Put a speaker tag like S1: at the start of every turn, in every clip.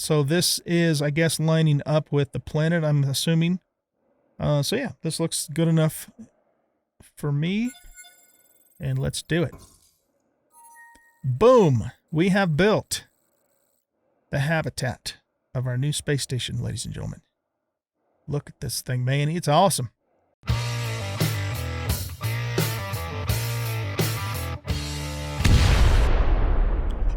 S1: So this is, I guess, lining up with the planet, I'm assuming. So yeah, this looks good enough for me. And let's do it. Boom! We have built the habitat of our new space station, ladies and gentlemen. Look at this thing, man. It's awesome.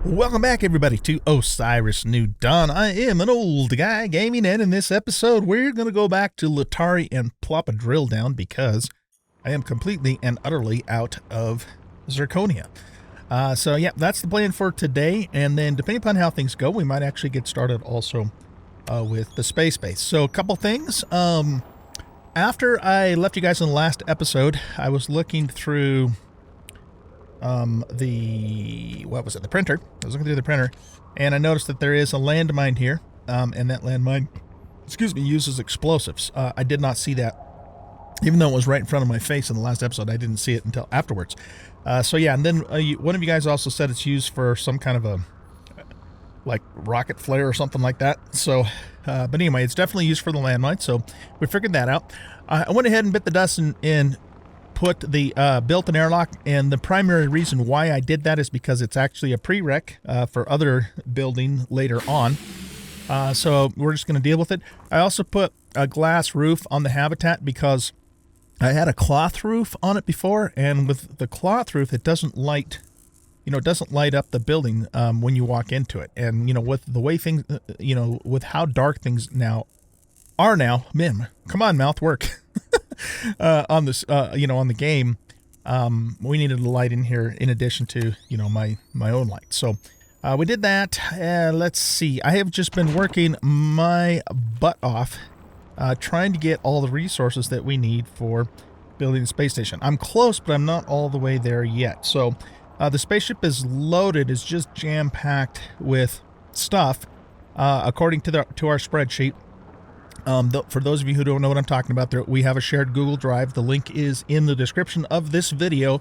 S1: Welcome back, everybody, to Osiris New Dawn. I am an old guy gaming, and in this episode, we're going to go back to Lutari and plop a drill down because I am completely and utterly out of zirconia. So, yeah, that's the plan for today, and then depending upon how things go, we might actually get started also with the space base. So, a couple things. After I left you guys in the last episode, I was looking through the printer. I was looking through the printer, and I noticed that there is a landmine here, and that landmine, uses explosives. I did not see that, even though it was right in front of my face in the last episode. I didn't see it until afterwards. So yeah, and then one of you guys also said it's used for some kind of a, like, rocket flare or something like that. So, but anyway, it's definitely used for the landmine, so we figured that out. I went ahead and bit the dust and put the built an airlock, and the primary reason why I did that is because it's actually a prereq for other building later on. So we're just going to deal with it. I also put a glass roof on the habitat because I had a cloth roof on it before, and with the cloth roof, it doesn't light, it doesn't light up the building when you walk into it. And, with the way things, with how dark things are now, Mim, come on, mouth, work. On this, on the game, we needed a light in here in addition to, my own light. So we did that. Let's see. I have just been working my butt off trying to get all the resources that we need for building the space station. I'm close, but I'm not all the way there yet. So the spaceship is loaded, is just jam-packed with stuff, according to our spreadsheet. For those of you who don't know what I'm talking about, we have a shared Google Drive. The link is in the description of this video.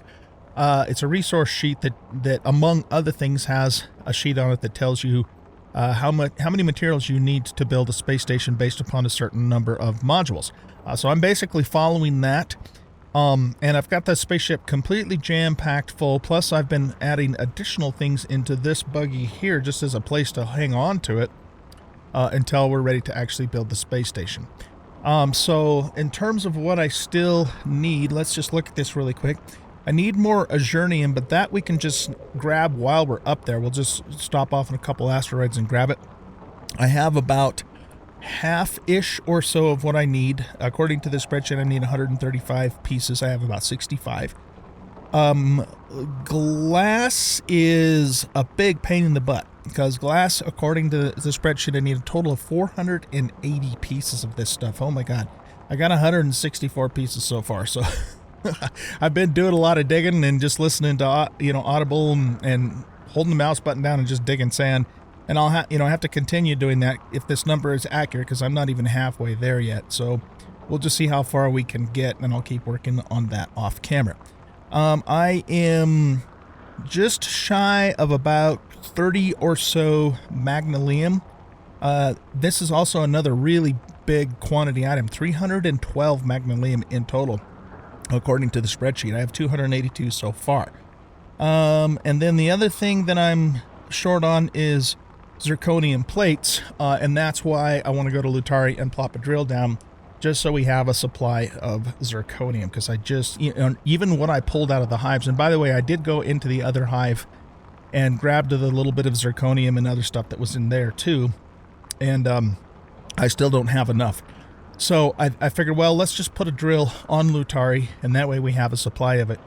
S1: It's a resource sheet that among other things, has a sheet on it that tells you how many materials you need to build a space station based upon a certain number of modules. So I'm basically following that. And I've got the spaceship completely jam-packed full, plus I've been adding additional things into this buggy here just as a place to hang on to it. Until we're ready to actually build the space station. So in terms of what I still need, let's just look at this really quick. I need more azurnium, but that we can just grab while we're up there. We'll just stop off in a couple asteroids and grab it. I have about half-ish or so of what I need. According to the spreadsheet, I need 135 pieces. I have about 65. Glass is a big pain in the butt. Because glass, according to the spreadsheet, I need a total of 480 pieces of this stuff. Oh my god. I got 164 pieces so far, so I've been doing a lot of digging and just listening to, Audible and holding the mouse button down and just digging sand. And I'll have to continue doing that if this number is accurate, because I'm not even halfway there yet. So we'll just see how far we can get, and I'll keep working on that off camera. I am just shy of about 30 or so magnolium. This is also another really big quantity item, 312 magnolium in total, according to the spreadsheet. I have 282 so far. And then the other thing that I'm short on is zirconium plates, and that's why I want to go to Lutari and plop a drill down, just so we have a supply of zirconium, because I just, even what I pulled out of the hives, and by the way, I did go into the other hive and grabbed the little bit of zirconium and other stuff that was in there too, and I still don't have enough. So I figured, well, let's just put a drill on Lutari, and that way we have a supply of it,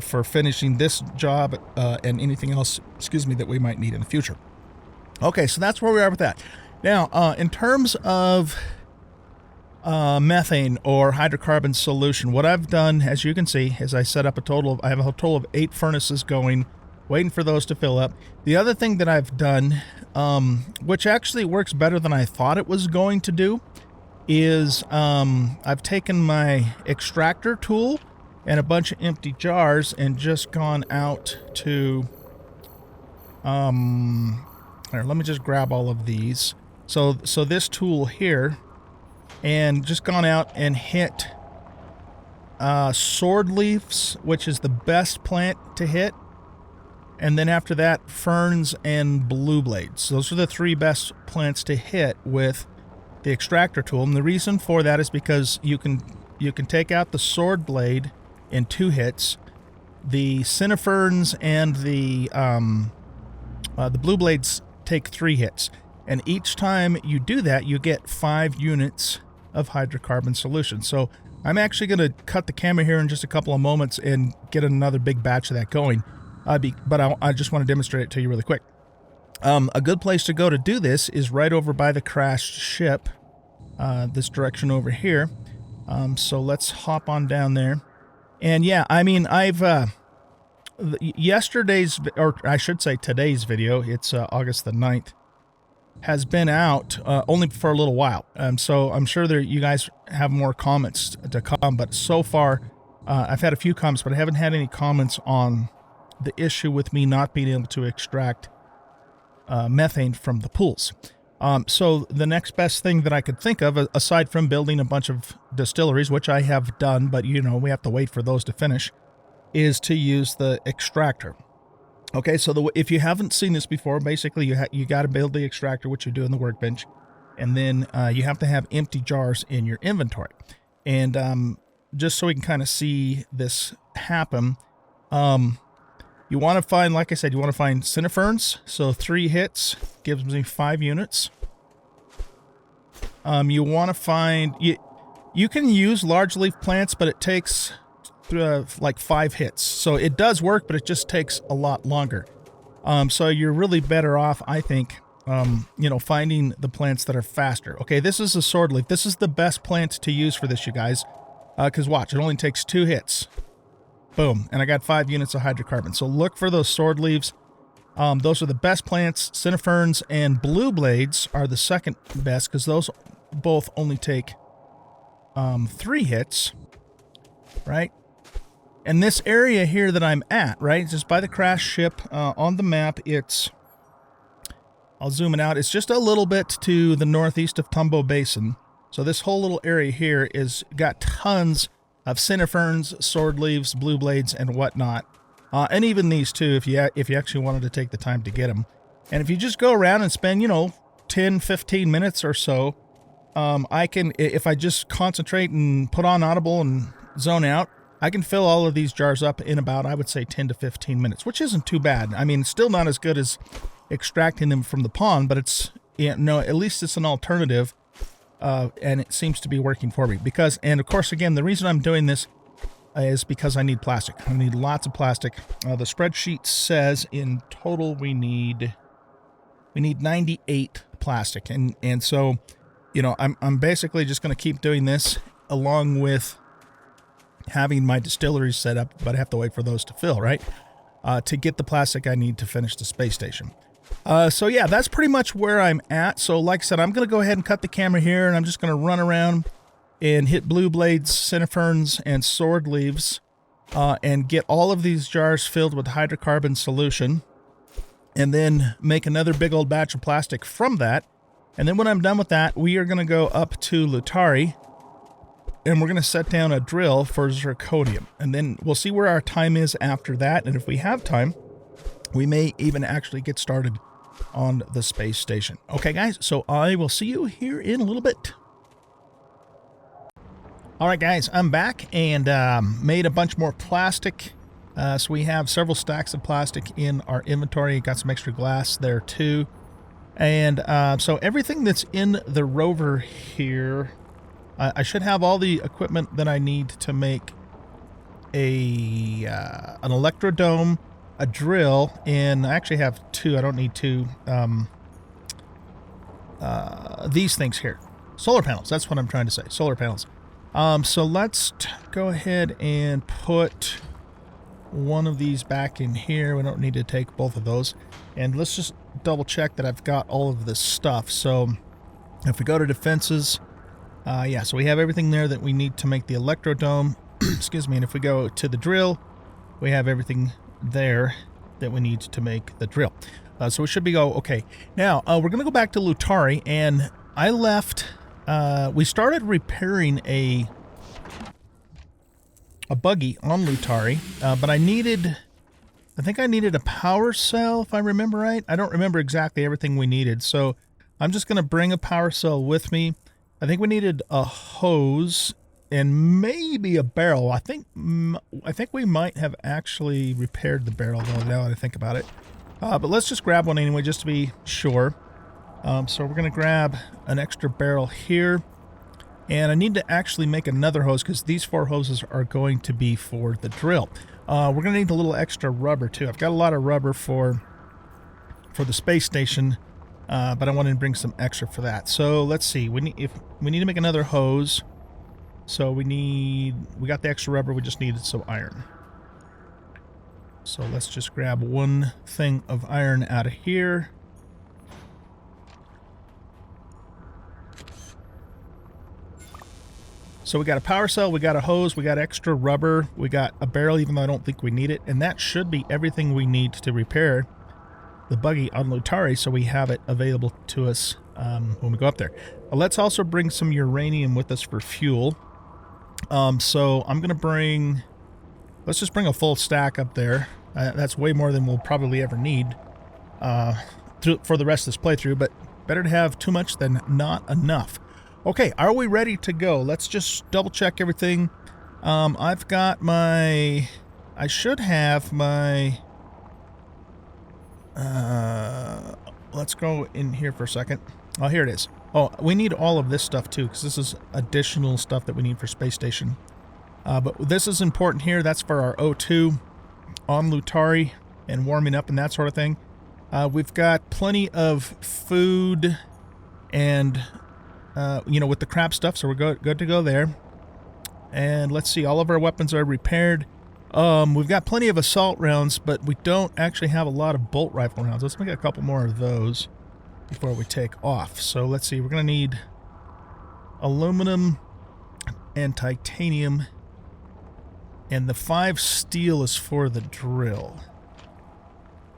S1: for finishing this job and anything else, that we might need in the future. Okay, so that's where we are with that. Now, in terms of methane or hydrocarbon solution, what I've done, as you can see, is I set up I have a total of 8 furnaces going, waiting for those to fill up. The other thing that I've done, which actually works better than I thought it was going to do, is I've taken my extractor tool and a bunch of empty jars and just gone out to Here, let me just grab all of these. So this tool here, and just gone out and hit sword leaves, which is the best plant to hit. And then after that, ferns and blue blades. Those are the 3 best plants to hit with the extractor tool. And the reason for that is because you can take out the sword blade in 2 hits. The cinnaferns and the blue blades take 3 hits. And each time you do that, you get 5 units of hydrocarbon solution. So I'm actually going to cut the camera here in just a couple of moments and get another big batch of that going. But I just want to demonstrate it to you really quick. A good place to go to do this is right over by the crashed ship, this direction over here. So let's hop on down there. And yeah, I mean, yesterday's, or I should say today's video, it's August the 9th, has been out only for a little while. So I'm sure you guys have more comments to come, but so far I've had a few comments, but I haven't had any comments on the issue with me not being able to extract methane from the pools. So the next best thing that I could think of, aside from building a bunch of distilleries, which I have done, but you know, we have to wait for those to finish, is to use the extractor. Okay, so if you haven't seen this before, basically you got to build the extractor, which you do in the workbench, and then you have to have empty jars in your inventory. And just so we can kind of see this happen, you want to find, like I said, you want to find cinnaferns. So 3 hits gives me 5 units. You want to find, you can use large leaf plants, but it takes like 5 hits. So it does work, but it just takes a lot longer. So you're really better off, I think, you know, finding the plants that are faster. Okay, this is a sword leaf. This is the best plant to use for this, you guys. Because watch, it only takes 2 hits. Boom, and I got 5 units of hydrocarbon. So look for those sword leaves. Those are the best plants. Cinnaferns and blue blades are the second best, because those both only take 3 hits, right? And this area here that I'm at, right, just by the crash ship on the map, I'll zoom it out. It's just a little bit to the northeast of Tumbo Basin. So this whole little area here is got tons of cinnaferns, sword leaves, blue blades, and whatnot. And even these too, if you actually wanted to take the time to get them. And if you just go around and spend, you know, 10, 15 minutes or so, I can, if I just concentrate and put on Audible and zone out, I can fill all of these jars up in about, I would say, 10 to 15 minutes, which isn't too bad. I mean, still not as good as extracting them from the pond, but it's, you know, at least it's an alternative. And it seems to be working for me because, and of course, again, the reason I'm doing this is because I need plastic. I need lots of plastic. The spreadsheet says in total we need 98 plastic, and so, you know, I'm basically just going to keep doing this along with having my distilleries set up, but I have to wait for those to fill, right? To get the plastic I need to finish the space station. So yeah, that's pretty much where I'm at. So like I said, I'm going to go ahead and cut the camera here, and I'm just going to run around and hit blue blades, cinnaferns, and sword leaves, and get all of these jars filled with hydrocarbon solution, and then make another big old batch of plastic from that. And then when I'm done with that, we are going to go up to Lutari, and we're going to set down a drill for zirconium. And then we'll see where our time is after that, and if we have time, we may even actually get started on the space station. Okay, guys, so I will see you here in a little bit. All right, guys, I'm back and made a bunch more plastic. So we have several stacks of plastic in our inventory. Got some extra glass there, too. And so everything that's in the rover here, I should have all the equipment that I need to make an electrodome, a drill, and I actually have 2. I don't need 2. These things here. Solar panels. That's what I'm trying to say. Solar panels. So let's go ahead and put one of these back in here. We don't need to take both of those. And let's just double check that I've got all of this stuff. So if we go to defenses, yeah, so we have everything there that we need to make the electrodome. Excuse me. And if we go to the drill, we have everything there that we need to make the drill. So we should be okay. Now, we're going to go back to Lutari, and I left... we started repairing a buggy on Lutari, but I think I needed a power cell, if I remember right. I don't remember exactly everything we needed, so I'm just going to bring a power cell with me. I think we needed a hose and maybe a barrel. I think we might have actually repaired the barrel, though, now that I think about it. But let's just grab one anyway, just to be sure. So we're going to grab an extra barrel here. And I need to actually make another hose because these 4 hoses are going to be for the drill. We're going to need a little extra rubber too. I've got a lot of rubber for the space station, but I wanted to bring some extra for that. So let's see. We need to make another hose. So we got the extra rubber. We just needed some iron. So let's just grab one thing of iron out of here. So we got a power cell, we got a hose, we got extra rubber, we got a barrel, even though I don't think we need it. And that should be everything we need to repair the buggy on Lutari, so we have it available to us when we go up there. Let's also bring some uranium with us for fuel. So I'm going to let's just bring a full stack up there. That's way more than we'll probably ever need for the rest of this playthrough, but better to have too much than not enough. Okay, are we ready to go? Let's just double check everything. I've got I should have my, let's go in here for a second. Oh, here it is. Oh, we need all of this stuff too, because this is additional stuff that we need for space station. But this is important here. That's for our O2 on Lutari and warming up and that sort of thing. We've got plenty of food and... with the crap stuff, so we're good to go there. And let's see, all of our weapons are repaired. We've got plenty of assault rounds, but we don't actually have a lot of bolt rifle rounds. Let's make a couple more of those before we take off. So let's see, we're going to need aluminum and titanium, and the 5 steel is for the drill.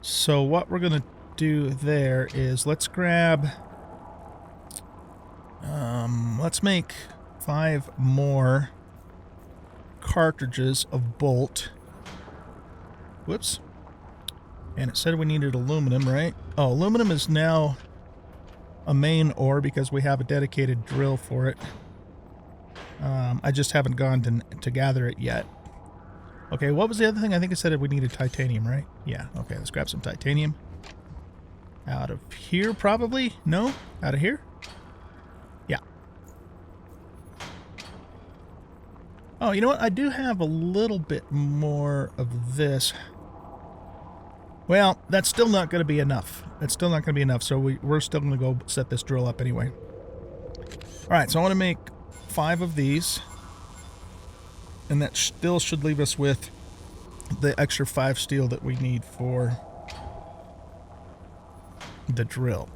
S1: So what we're going to do there is let's grab... let's make 5 more cartridges of bolt. Whoops. And it said we needed aluminum, right? Oh, aluminum is now a main ore because we have a dedicated drill for it. I just haven't gone to gather it yet. Okay, what was the other thing? I think it said we needed titanium, right? Yeah, okay, let's grab some titanium. Out of here, probably? No? Out of here? Yeah. Oh, you know what? I do have a little bit more of this. Well, that's still not going to be enough. That's still not going to be enough, so we're still going to go set this drill up anyway. Alright, so I want to make 5 of these. And that still should leave us with the extra 5 steel that we need for the drill.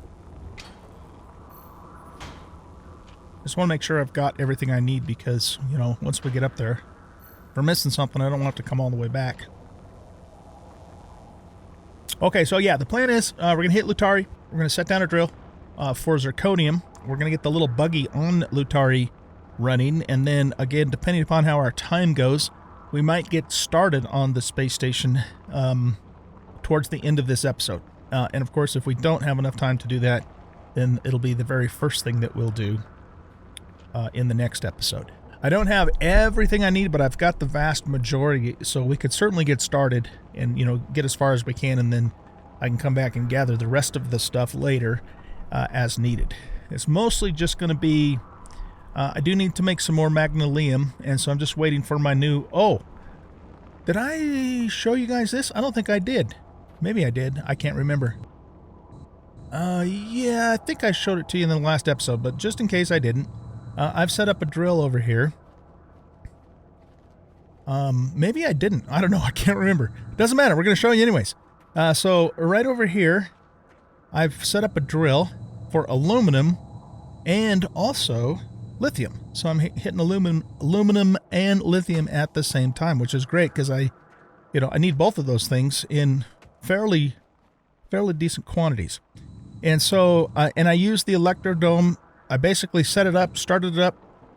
S1: Just want to make sure I've got everything I need because, you know, once we get up there, if we're missing something, I don't want to come all the way back. Okay, so yeah, the plan is we're going to hit Lutari. We're going to set down a drill for zirconium. We're going to get the little buggy on Lutari running, and then again, depending upon how our time goes, we might get started on the space station towards the end of this episode. And of course, if we don't have enough time to do that, then it'll be the very first thing that we'll do in the next episode. I don't have everything I need, but I've got the vast majority, so we could certainly get started and, you know, get as far as we can, and then I can come back and gather the rest of the stuff later as needed. It's mostly just going to be I do need to make some more magnolium, and so I'm just waiting for my new... Oh! Did I show you guys this? I don't think I did. Maybe I did. I can't remember. Yeah, I think I showed it to you in the last episode, but just in case I didn't, I've set up a drill over here. Maybe I didn't. I don't know. I can't remember. Doesn't matter. We're going to show you anyways. So right over here, I've set up a drill for aluminum and also... lithium. So I'm hitting aluminum and lithium at the same time, which is great because I need both of those things in fairly fairly decent quantities. And so, and I used the electrodome. I basically set it up, started it up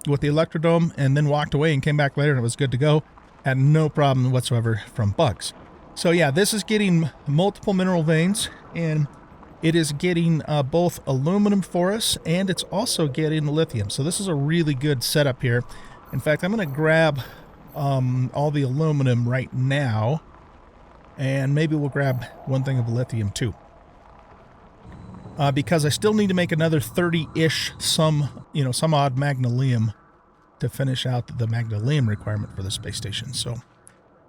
S1: with the electrodome, and then walked away and came back later and it was good to go. Had no problem whatsoever from bugs. So yeah, this is getting multiple mineral veins, and it is getting both aluminum for us, and it's also getting lithium. So this is a really good setup here. In fact, I'm going to grab all the aluminum right now, and maybe we'll grab one thing of lithium too. Because I still need to make another 30-ish some odd magnesium to finish out the magnesium requirement for the space station. So,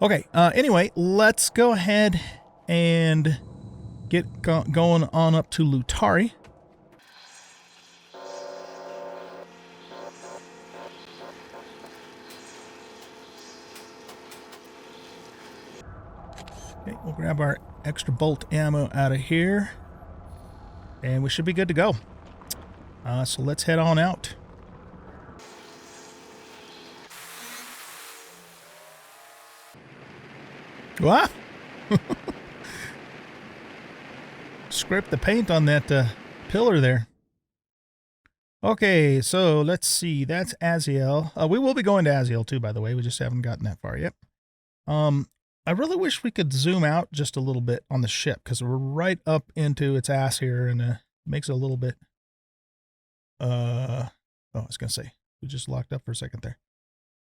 S1: okay. Anyway, let's go ahead and get going on up to Lutari. Okay, we'll grab our extra bolt ammo out of here, and we should be good to go. So let's head on out. What? Scraped the paint on that pillar there. Okay, so let's see. That's Aziel. We will be going to Aziel too, by the way. We just haven't gotten that far yet. I really wish we could zoom out just a little bit on the ship, because we're right up into its ass here, and it makes it a little bit... oh, I was going to say, we just locked up for a second there.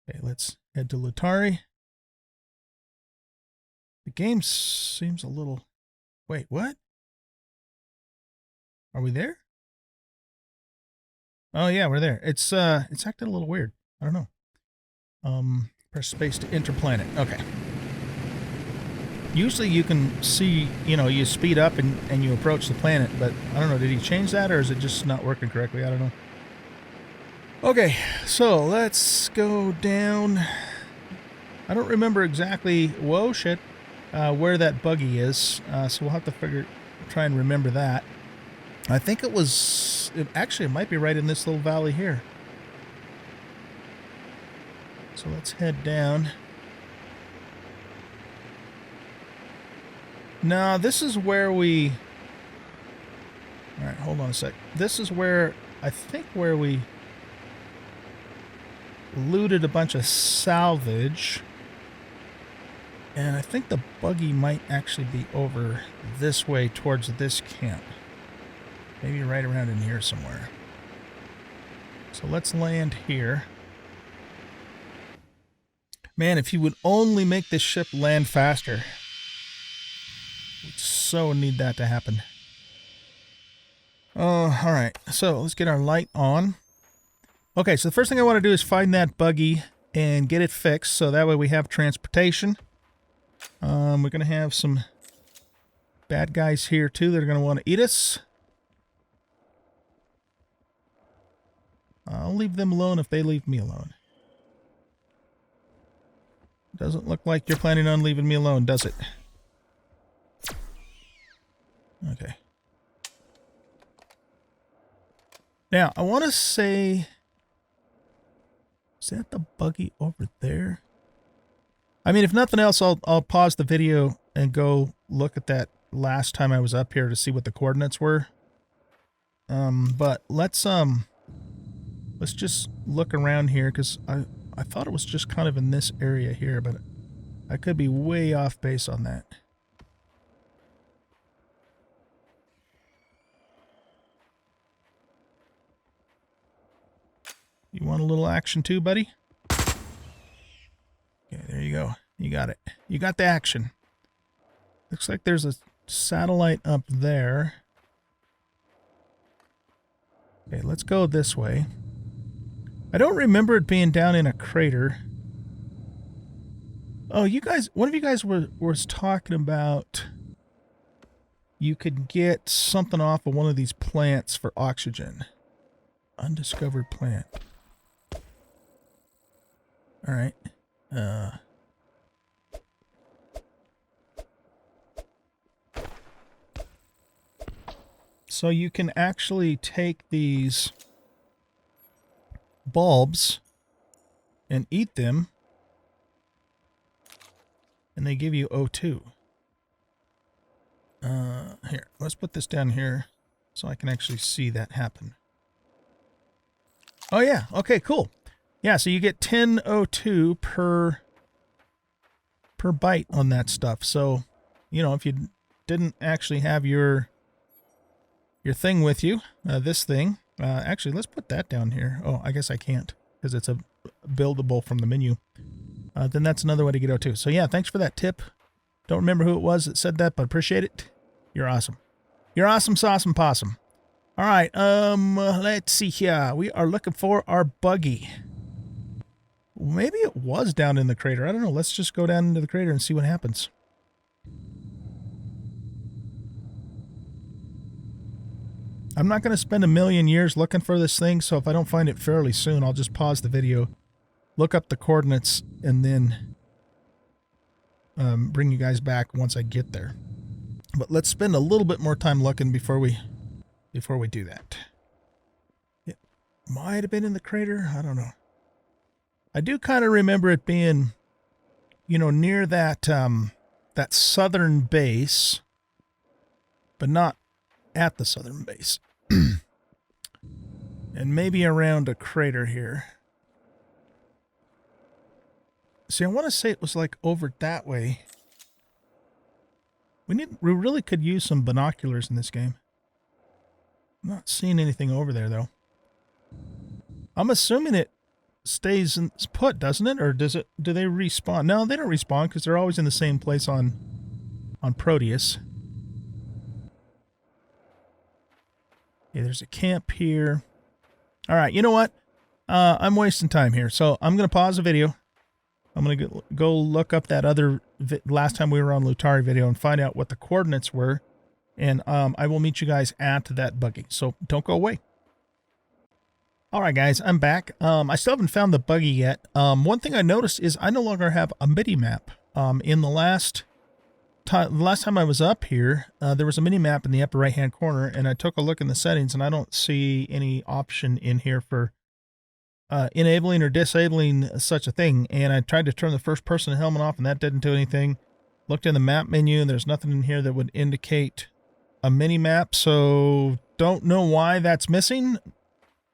S1: Okay, let's head to Lutari. The game seems a little... Wait, what? Are we there? Oh yeah, we're there. It's acting a little weird. I don't know. Press space to enter planet. Okay. Usually you can see, you speed up and you approach the planet, but I don't know, did he change that, or is it just not working correctly? I don't know. Okay, so let's go down. I don't remember exactly, whoa, shit, where that buggy is, so we'll have to try and remember that. I think it might be right in this little valley here. So let's head down. Now, this is where we... Alright, hold on a sec. This is where, I think where we looted a bunch of salvage. And I think the buggy might actually be over this way towards this camp. Maybe right around in here somewhere. So let's land here. Man, if you would only make this ship land faster. We so need that to happen. Alright, so let's get our light on. Okay, so the first thing I want to do is find that buggy and get it fixed, so that way we have transportation. We're going to have some bad guys here too that are going to want to eat us. I'll leave them alone if they leave me alone. Doesn't look like you're planning on leaving me alone, does it? Okay. Now, I want to say... Is that the buggy over there? I mean, if nothing else, I'll pause the video and go look at that last time I was up here to see what the coordinates were. But let's just look around here, because I thought it was just kind of in this area here, but I could be way off base on that. You want a little action too, buddy? Okay, there you go. You got it. You got the action. Looks like there's a satellite up there. Okay, let's go this way. I don't remember it being down in a crater. Oh, you guys, one of you guys was talking about you could get something off of one of these plants for oxygen. Undiscovered plant. All right. So you can actually take these bulbs and eat them, and they give you O2. Here, let's put this down here so I can actually see that happen. Oh yeah, okay, cool. Yeah, so you get 1002 per byte on that stuff. So, you know, if you didn't actually have your thing with you, this thing, actually, let's put that down here. Oh, I guess I can't because it's a buildable from the menu. Then that's another way to get O2. So yeah, thanks for that tip. Don't remember who it was that said that, but appreciate it. You're awesome. You're awesome, sauceum, possum. All right, let's see here. We are looking for our buggy. Maybe it was down in the crater. I don't know. Let's just go down into the crater and see what happens. I'm not going to spend a million years looking for this thing, so if I don't find it fairly soon, I'll just pause the video, look up the coordinates, and then bring you guys back once I get there. But let's spend a little bit more time looking before we do that. It might have been in the crater. I don't know. I do kind of remember it being, you know, near that that southern base, but not at the southern base. And maybe around a crater here. See, I want to say it was like over that way. We really could use some binoculars in this game. I'm not seeing anything over there though. I'm assuming it stays put, doesn't it? Or do they respawn? No, they don't respawn because they're always in the same place on Proteus. Okay, there's a camp here. All right, you know what? I'm wasting time here, so I'm going to pause the video. I'm going to go look up that other last time we were on Lutari video and find out what the coordinates were. And I will meet you guys at that buggy. So don't go away. All right, guys, I'm back. I still haven't found the buggy yet. One thing I noticed is I no longer have a mini map. In the last time I was up here, there was a mini map in the upper right-hand corner, and I took a look in the settings, and I don't see any option in here for enabling or disabling such a thing. And I tried to turn the first-person helmet off, and that didn't do anything. Looked in the map menu, and there's nothing in here that would indicate a mini map, so don't know why that's missing,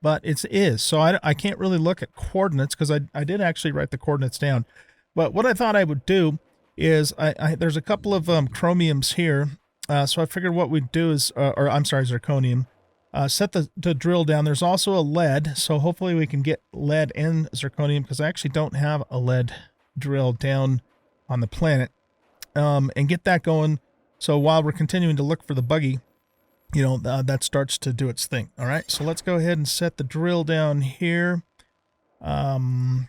S1: but it is. So I can't really look at coordinates because I did actually write the coordinates down. But what I thought I would do is there's a couple of chromiums here, so I figured what we'd do is, or I'm sorry, zirconium, set the drill down. There's also a lead, so hopefully we can get lead and zirconium because I actually don't have a lead drill down on the planet, and get that going. So while we're continuing to look for the buggy, you know, that starts to do its thing. All right, so let's go ahead and set the drill down here. Trying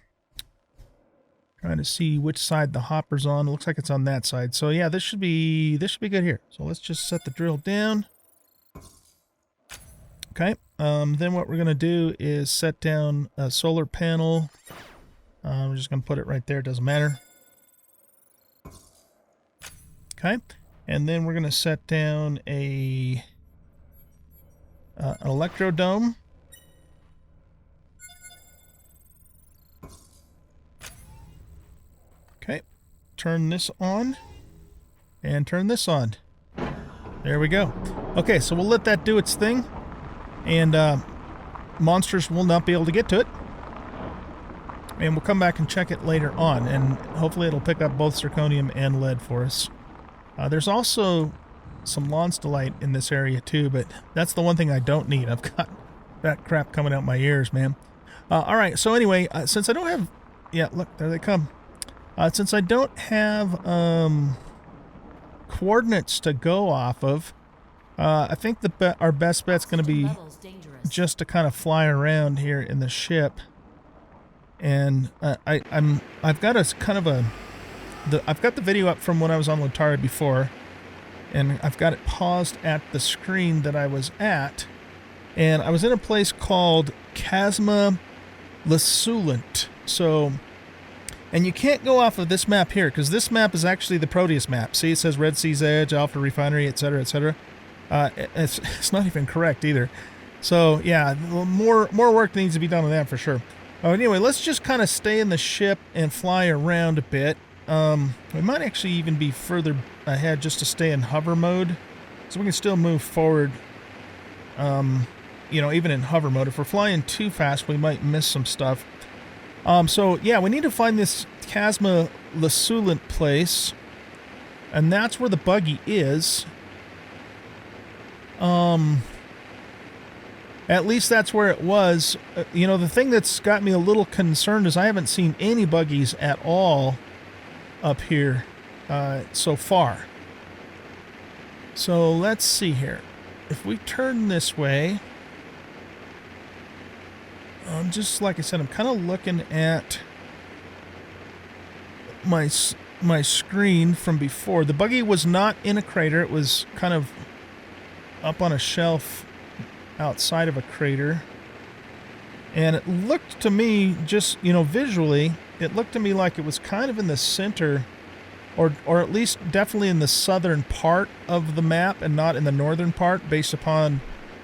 S1: to see which side the hopper's on. It looks like it's on that side. So yeah, this should be good here. So let's just set the drill down. Okay. Then what we're gonna do is set down a solar panel. We're just gonna put it right there. It doesn't matter. Okay. And then we're gonna set down an electrodome. Okay, turn this on, and turn this on. There we go. Okay, so we'll let that do its thing, and monsters will not be able to get to it. And we'll come back and check it later on, and hopefully it'll pick up both zirconium and lead for us. There's also some Lonsdaleite in this area too, but that's the one thing I don't need. I've got that crap coming out my ears, man. All right, so anyway, since I don't have... Yeah, look, there they come. Since I don't have coordinates to go off of, I think our best bet's going to be just to kind of fly around here in the ship. And I've got a kind of I've got the video up from when I was on Lotari before, and I've got it paused at the screen that I was at, and I was in a place called Chasma Lesulant. So, and you can't go off of this map here, because this map is actually the Proteus map. See, it says Red Sea's Edge, Alpha Refinery, etc., etc. It's not even correct either. So, yeah, more work needs to be done on that for sure. Anyway, let's just kind of stay in the ship and fly around a bit. We might actually even be further ahead just to stay in hover mode. So we can still move forward, you know, even in hover mode. If we're flying too fast, we might miss some stuff. So, yeah, we need to find this Chasma Lasulant place. And that's where the buggy is. At least that's where it was. You know, the thing that's got me a little concerned is I haven't seen any buggies at all up here so far. So let's see here. If we turn this way, just like I said, I'm kind of looking at my screen from before. The buggy was not in a crater. It was kind of up on a shelf outside of a crater. And it looked to me, just, you know, visually, it looked to me like it was kind of in the center, or at least definitely in the southern part of the map and not in the northern part, based upon,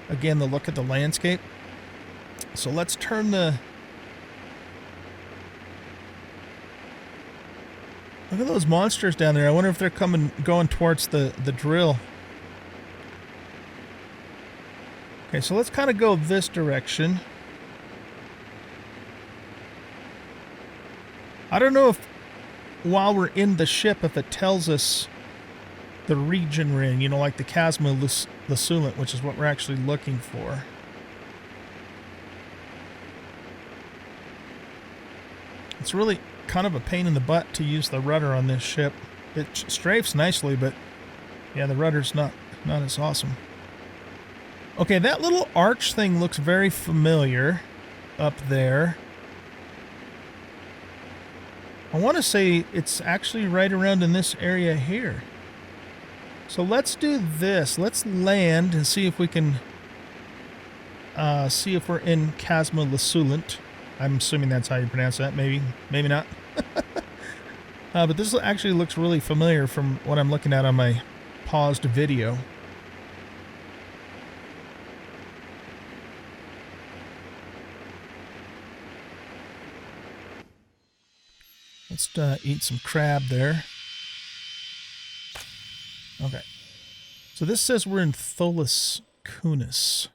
S1: again, the look at the landscape. So let's turn the... Look at those monsters down there. I wonder if they're going towards the drill. Okay, so let's kind of go this direction. I don't know if while we're in the ship, if it tells us the region we're in, you know, like the Chasma Lasulant, which is what we're actually looking for. It's really kind of a pain in the butt to use the rudder on this ship. It strafes nicely, but yeah, the rudder's not as awesome. Okay, that little arch thing looks very familiar up there. I want to say it's actually right around in this area here. So let's do this. Let's land and see if we can see if we're in Chasma Lasulant. I'm assuming that's how you pronounce that. Maybe not. But this actually looks really familiar from what I'm looking at on my paused video. Let's eat some crab there. Okay. So this says we're in Tholus Kunis.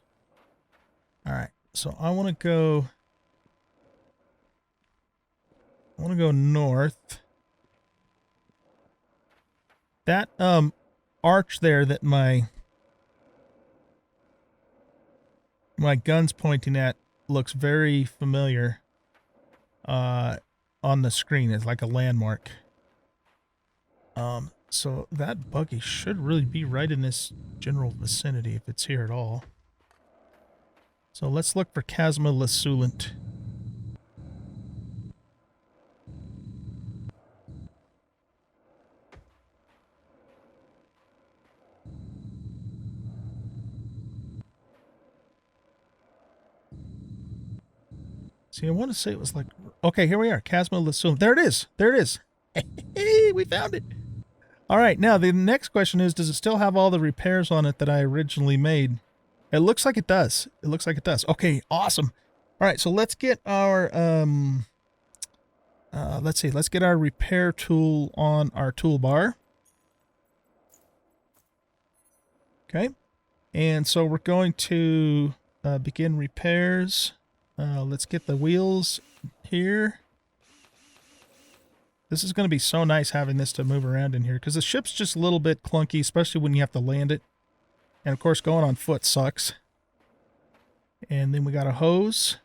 S1: Alright, so I want to go north. That arch there that my gun's pointing at looks very familiar on the screen. It's like a landmark. So that buggy should really be right in this general vicinity if it's here at all. So let's look for Chasma Lasulant. See, I want to say it was like... Okay, here we are. Chasma Lasulant. There it is. There it is. Hey, we found it. All right, now the next question is, does it still have all the repairs on it that I originally made? It looks like it does. It looks like it does. Okay, awesome. All right, so let's get our... let's see. Let's get our repair tool on our toolbar. Okay. And so we're going to begin repairs. Let's get the wheels here. This is going to be so nice having this to move around in here, because the ship's just a little bit clunky, especially when you have to land it. And of course, going on foot sucks. And then we got a hose.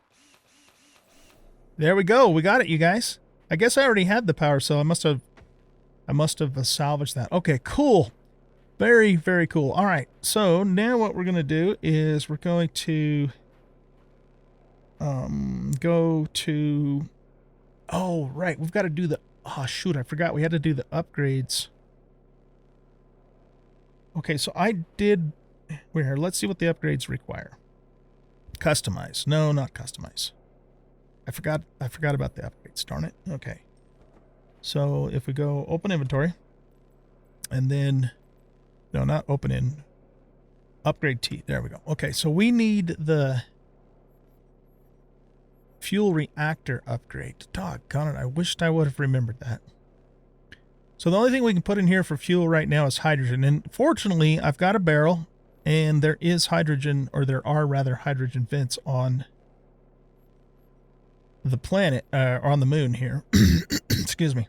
S1: There we go. We got it, you guys. I guess I already had the power cell. I must have salvaged that. Okay, cool. Very, very cool. All right. So now what we're going to do is we're going to go to... Oh, right. We've got to do the... Oh, shoot. I forgot. We had to do the upgrades. Okay, so I did... Wait here. Let's see what the upgrades require. Customize. No, not customize. I forgot about the upgrades. Darn it. Okay. So if we go open inventory, and then... No, not open in. Upgrade T. There we go. Okay, so we need the fuel reactor upgrade. Doggone it. I wished I would have remembered that. So the only thing we can put in here for fuel right now is hydrogen. And fortunately, I've got a barrel, and there is hydrogen, or there are rather hydrogen vents on the planet, or on the moon here. Excuse me.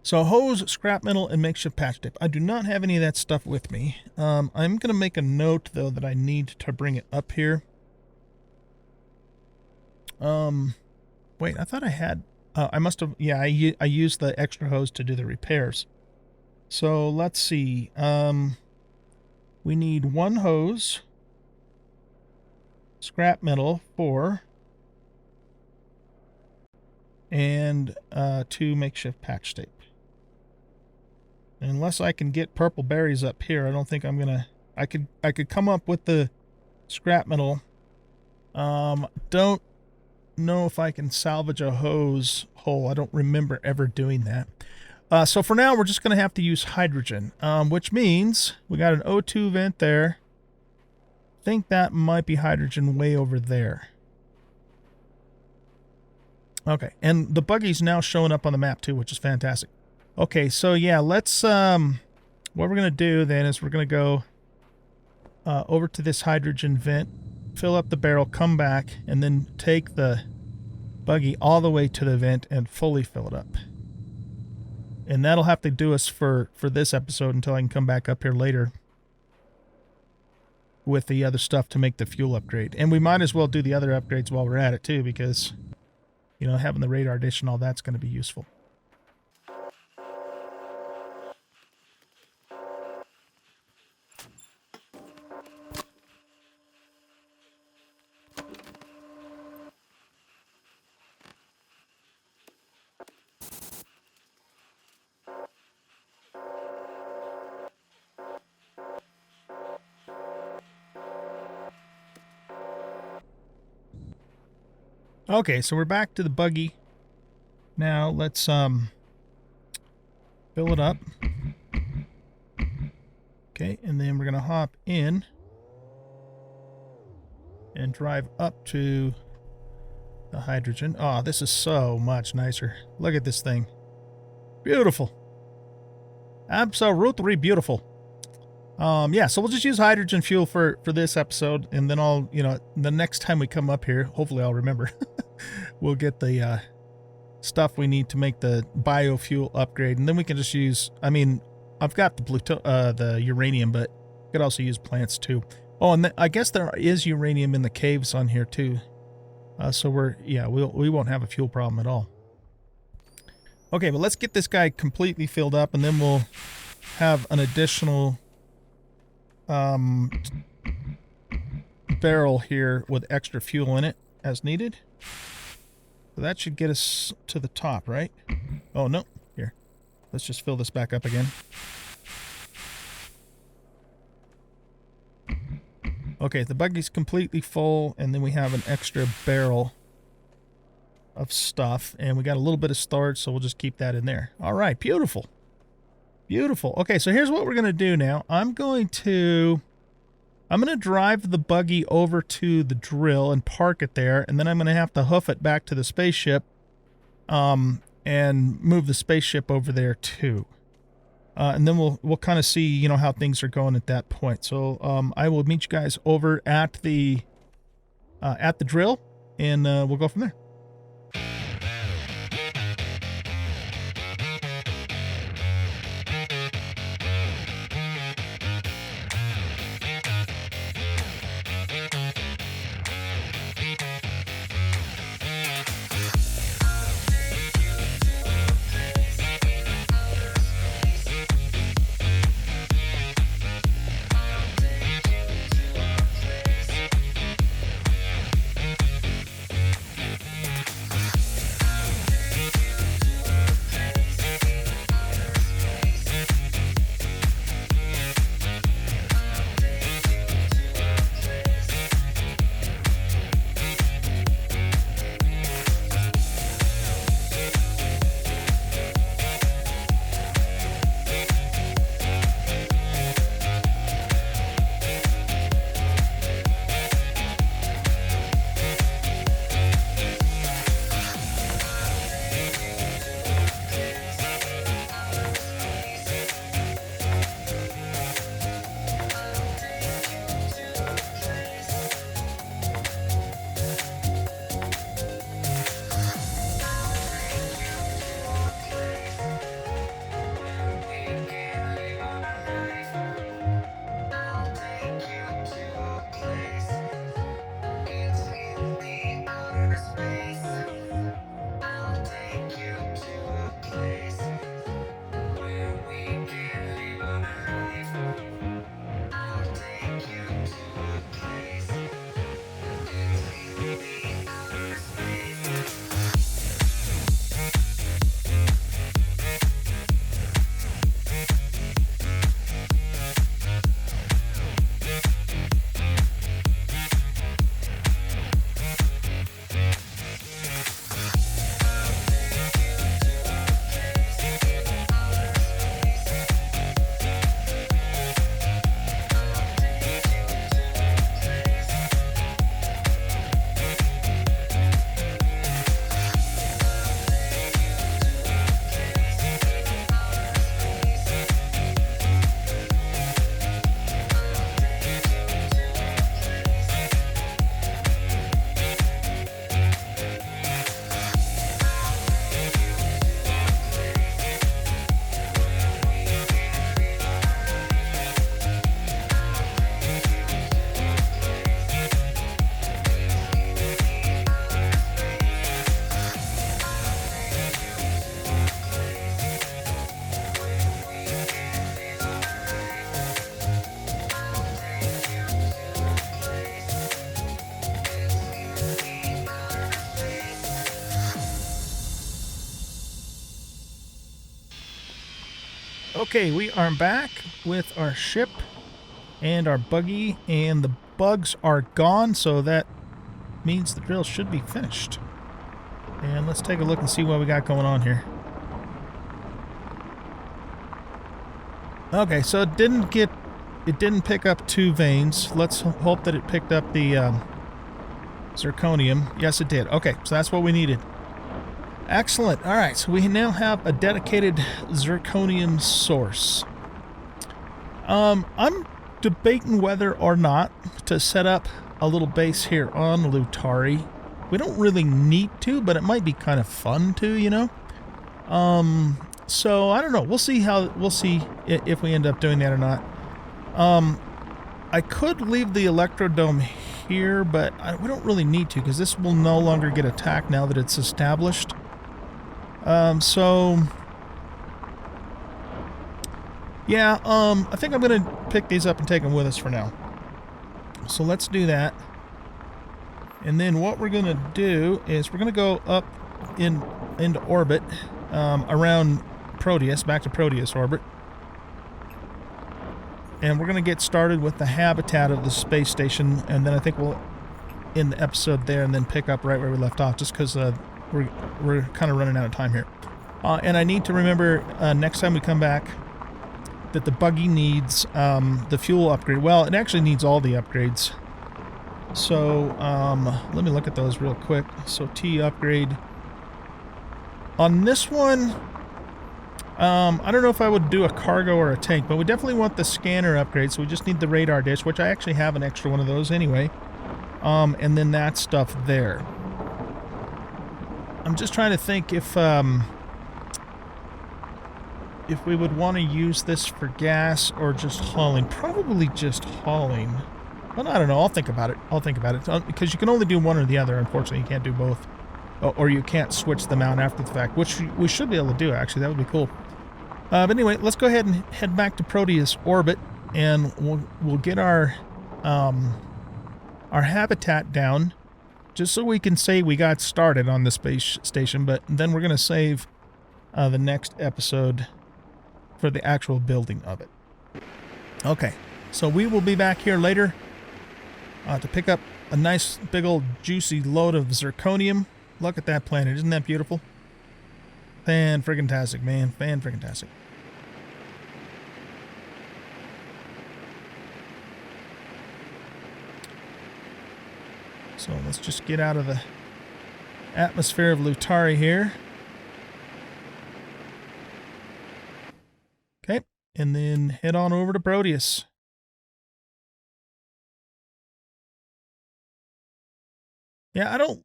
S1: So hose, scrap metal, and makeshift patch tape. I do not have any of that stuff with me. I'm going to make a note, though, that I need to bring it up here. Wait, I thought I had... I must have... Yeah, I used the extra hose to do the repairs. So let's see. We need 1 hose, scrap metal, 4, and 2 makeshift patch tape. Unless I can get purple berries up here, I don't think I'm gonna... I could come up with the scrap metal. Don't know if I can salvage a hose hole. I don't remember ever doing that. So for now, we're just gonna have to use hydrogen, which means we got an O2 vent there. I think that might be hydrogen way over there. Okay, and the buggy's now showing up on the map too, which is fantastic. Okay, so yeah, let's, what we're going to do then is we're going to go over to this hydrogen vent, fill up the barrel, come back, and then take the buggy all the way to the vent and fully fill it up. And that'll have to do us for this episode until I can come back up here later with the other stuff to make the fuel upgrade. And we might as well do the other upgrades while we're at it too, because, you know, having the radar dish and all that's going to be useful. Okay, so we're back to the buggy. Now let's fill it up. Okay, and then we're gonna hop in and drive up to the hydrogen. Oh, this is so much nicer. Look at this thing. Beautiful. Absolutely beautiful. Yeah, so we'll just use hydrogen fuel for this episode, and then I'll, you know, the next time we come up here, hopefully I'll remember, we'll get the stuff we need to make the biofuel upgrade, and then we can just use, I mean, I've got the uranium, but I could also use plants too. Oh, and I guess there is uranium in the caves on here too. So we won't have a fuel problem at all. Okay, but let's get this guy completely filled up, and then we'll have an additional barrel here with extra fuel in it as needed. So that should get us to the top, right? Oh, no. Here. Let's just fill this back up again. Okay, the buggy's completely full, and then we have an extra barrel of stuff, and we got a little bit of storage, so we'll just keep that in there. All right, beautiful. Beautiful. Okay, so here's what we're going to do now. I'm going to drive the buggy over to the drill and park it there, and then I'm going to have to hoof it back to the spaceship and move the spaceship over there too. And then we'll kind of see, you know, how things are going at that point. So I will meet you guys over at the drill, and we'll go from there. Okay, we are back with our ship and our buggy, and the bugs are gone, so that means the drill should be finished. And let's take a look and see what we got going on here. Okay, so it didn't pick up 2 veins. Let's hope that it picked up the zirconium. Yes, it did. Okay, so that's what we needed. Excellent. All right, so we now have a dedicated zirconium source. I'm debating whether or not to set up a little base here on Lutari. We don't really need to, but it might be kind of fun to, you know. So I don't know. We'll see if we end up doing that or not. I could leave the Electrodome here, but we don't really need to because this will no longer get attacked now that it's established. So yeah, I think I'm gonna pick these up and take them with us for now. So let's do that. And then what we're gonna do is we're gonna go up into orbit, around Proteus, back to Proteus orbit. And we're gonna get started with the habitat of the space station, and then I think we'll end the episode there and then pick up right where we left off, just because we're kind of running out of time here. And I need to remember next time we come back that the buggy needs the fuel upgrade. Well, it actually needs all the upgrades. So let me look at those real quick. So T upgrade. On this one, I don't know if I would do a cargo or a tank, but we definitely want the scanner upgrade, so we just need the radar dish, which I actually have an extra one of those anyway. And then that stuff there. I'm just trying to think if we would want to use this for gas or just hauling. Probably just hauling. Well, I don't know. I'll think about it. Because you can only do one or the other, unfortunately. You can't do both. Or you can't switch them out after the fact, which we should be able to do, actually. That would be cool. But anyway, let's go ahead and head back to Proteus orbit, and we'll get our habitat down, just so we can say we got started on the space station, but then we're going to save the next episode for the actual building of it. Okay, so we will be back here later to pick up a nice big old juicy load of zirconium. Look at that planet. Isn't that beautiful? Fan-friggin-tastic, man. Fan-friggin-tastic. So let's just get out of the atmosphere of Lutari here. Okay, and then head on over to Proteus. Yeah, I don't...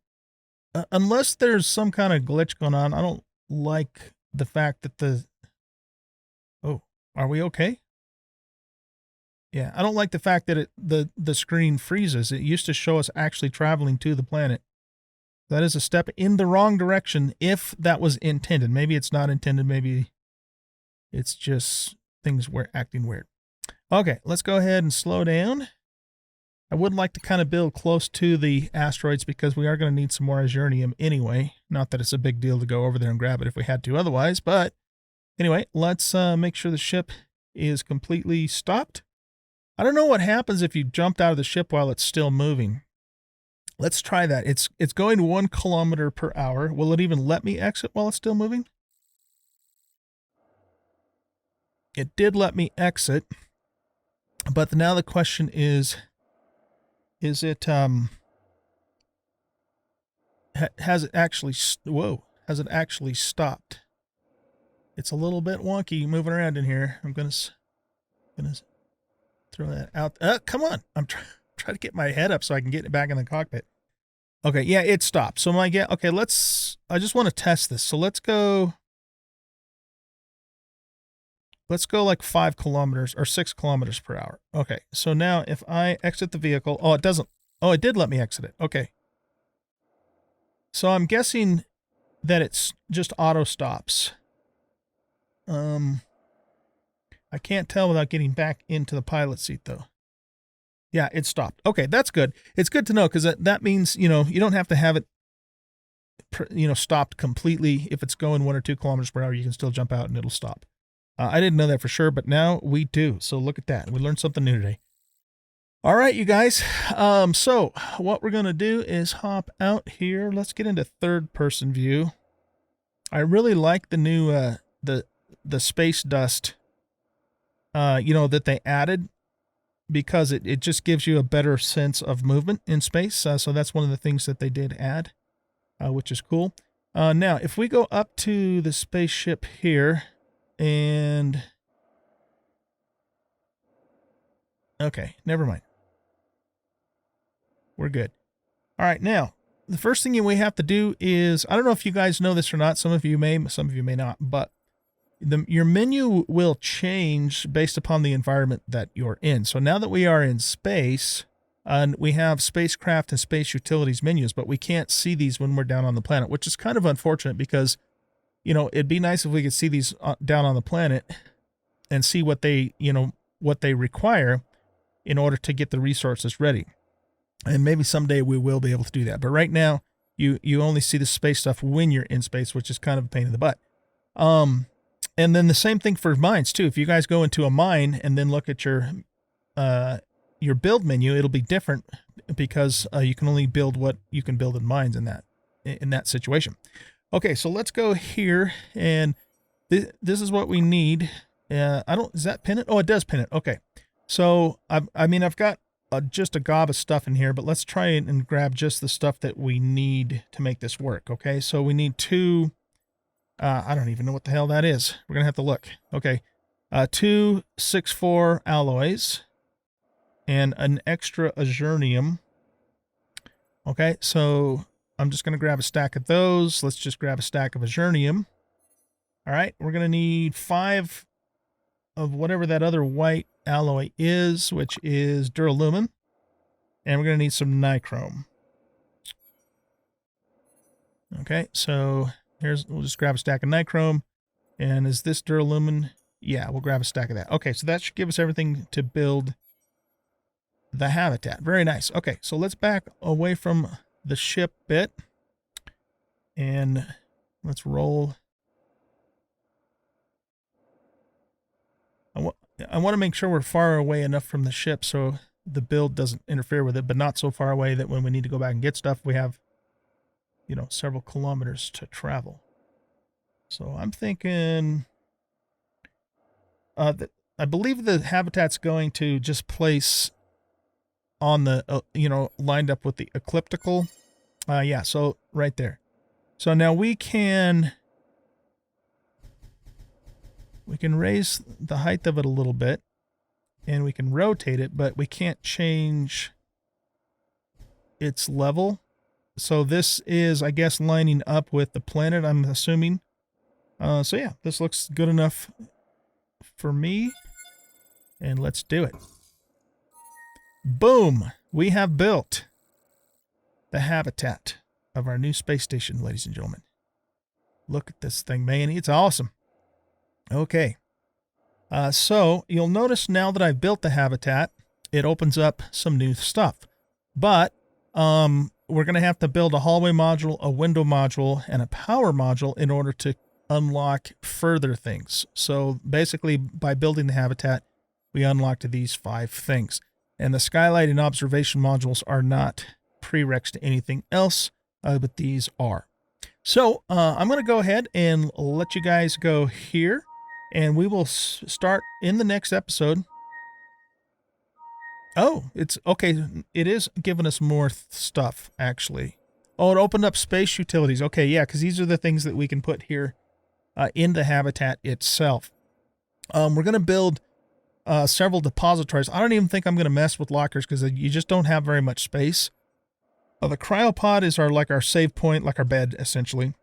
S1: unless there's some kind of glitch going on, I don't like the fact that the... Oh, are we okay? Yeah, I don't like the fact that the screen freezes. It used to show us actually traveling to the planet. That is a step in the wrong direction if that was intended. Maybe it's not intended. Maybe it's just things were acting weird. Okay, let's go ahead and slow down. I would like to kind of build close to the asteroids because we are going to need some more azuranium anyway. Not that it's a big deal to go over there and grab it if we had to otherwise, but anyway, let's make sure the ship is completely stopped. I don't know what happens if you jumped out of the ship while it's still moving. Let's try that. It's going 1 kilometer per hour. Will it even let me exit while it's still moving? It did let me exit, but now the question is it, has it actually, has it actually stopped? It's a little bit wonky moving around in here. I'm gonna throw that out. Come on. I'm trying to get my head up so I can get it back in the cockpit. Okay, yeah, it stopped. So okay, I just want to test this. So let's go like 5 kilometers or 6 kilometers per hour. Okay, so now if I exit the vehicle, it doesn't. Oh, it did let me exit it. Okay. So I'm guessing that it's just auto stops. I can't tell without getting back into the pilot seat, though. Yeah, it stopped. Okay, that's good. It's good to know because that means, you don't have to have it, stopped completely. If it's going 1 or 2 kilometers per hour, you can still jump out and it'll stop. I didn't know that for sure, but now we do. So look at that. We learned something new today. All right, you guys. So what we're going to do is hop out here. Let's get into third person view. I really like the new, the space dust, that they added, because it just gives you a better sense of movement in space. So that's one of the things that they did add, which is cool. Now, if we go up to the spaceship here and... Okay, never mind. We're good. All right, now, the first thing we have to do is, I don't know if you guys know this or not, some of you may, some of you may not, but your menu will change based upon the environment that you're in. So now that we are in space, and we have spacecraft and space utilities menus, but we can't see these when we're down on the planet, which is kind of unfortunate because, it'd be nice if we could see these down on the planet and see what they, what they require in order to get the resources ready. And maybe someday we will be able to do that. But right now, you only see the space stuff when you're in space, which is kind of a pain in the butt. And then the same thing for mines too. If you guys go into a mine and then look at your build menu, it'll be different because you can only build what you can build in mines in that situation. Okay, so let's go here, and this is what we need. Does that pin it? Oh, it does pin it. Okay, so I've got just a gob of stuff in here, but let's try and grab just the stuff that we need to make this work. Okay, so we need two. I don't even know what the hell that is. We're gonna have to look. Okay, 2 6-4 alloys and an extra azurnium. Okay, so I'm just gonna grab a stack of those. Let's just grab a stack of azurnium. All right, we're gonna need 5 of whatever that other white alloy is, which is duralumin, and we're going to need some nichrome. Okay, so we'll just grab a stack of nichrome, and is this duralumin? Yeah, we'll grab a stack of that. Okay, so that should give us everything to build the habitat. Very nice. Okay, so let's back away from the ship bit, and let's roll. I want to make sure we're far away enough from the ship so the build doesn't interfere with it, but not so far away that when we need to go back and get stuff, we have, several kilometers to travel. So I'm thinking that I believe the habitat's going to just place on the, lined up with the ecliptical. Yeah, so right there. So now we can raise the height of it a little bit, and we can rotate it, but we can't change its level. So this is, I guess, lining up with the planet, I'm assuming. So yeah, this looks good enough for me, and let's do it. Boom! We have built the habitat of our new space station, ladies and gentlemen. Look at this thing, man. It's awesome. Okay, so you'll notice now that I've built the habitat, it opens up some new stuff. But we're going to have to build a hallway module, a window module, and a power module in order to unlock further things. So basically, by building the habitat, we unlocked these 5 things. And the skylight and observation modules are not prereqs to anything else, but these are. So I'm going to go ahead and let you guys go here. And we will start in the next episode. Oh, it's okay. It is giving us more stuff, actually. Oh, it opened up space utilities. Okay, yeah, because these are the things that we can put here in the habitat itself. We're going to build several depositories. I don't even think I'm going to mess with lockers because you just don't have very much space. The cryopod is our save point, like our bed, essentially,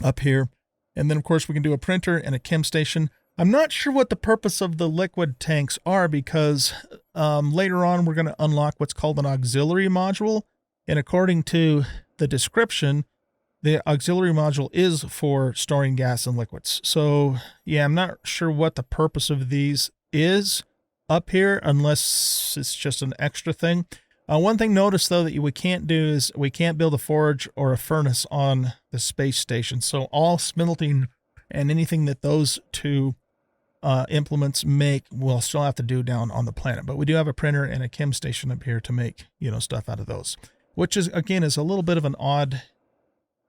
S1: up here. And then, of course, we can do a printer and a chem station. I'm not sure what the purpose of the liquid tanks are because later on we're going to unlock what's called an auxiliary module. And according to the description, the auxiliary module is for storing gas and liquids. So, yeah, I'm not sure what the purpose of these is up here unless it's just an extra thing. One thing notice, though, that we can't do is we can't build a forge or a furnace on the space station. So all smelting and anything that those two implements make, we'll still have to do down on the planet. But we do have a printer and a chem station up here to make, stuff out of those, which is, again, is a little bit of an odd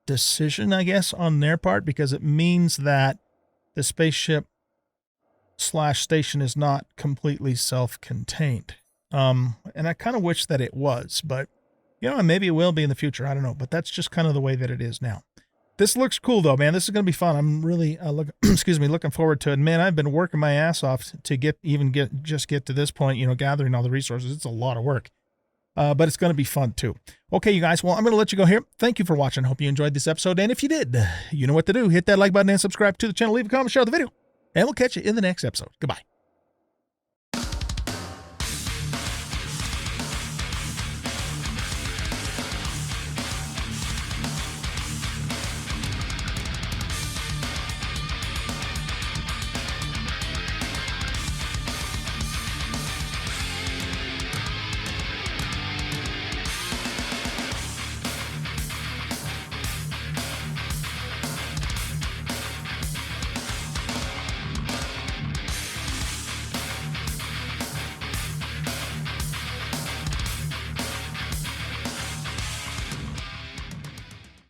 S1: decision, I guess, on their part, because it means that the spaceship / station is not completely self-contained. And I kind of wish that it was, but maybe it will be in the future. I don't know, but that's just kind of the way that it is now. This looks cool though, man. This is going to be fun. I'm really looking forward to it. Man, I've been working my ass off to get to this point, gathering all the resources. It's a lot of work. But it's going to be fun too. Okay, you guys. Well, I'm going to let you go here. Thank you for watching. Hope you enjoyed this episode. And if you did, you know what to do. Hit that like button and subscribe to the channel. Leave a comment, share the video. And we'll catch you in the next episode. Goodbye.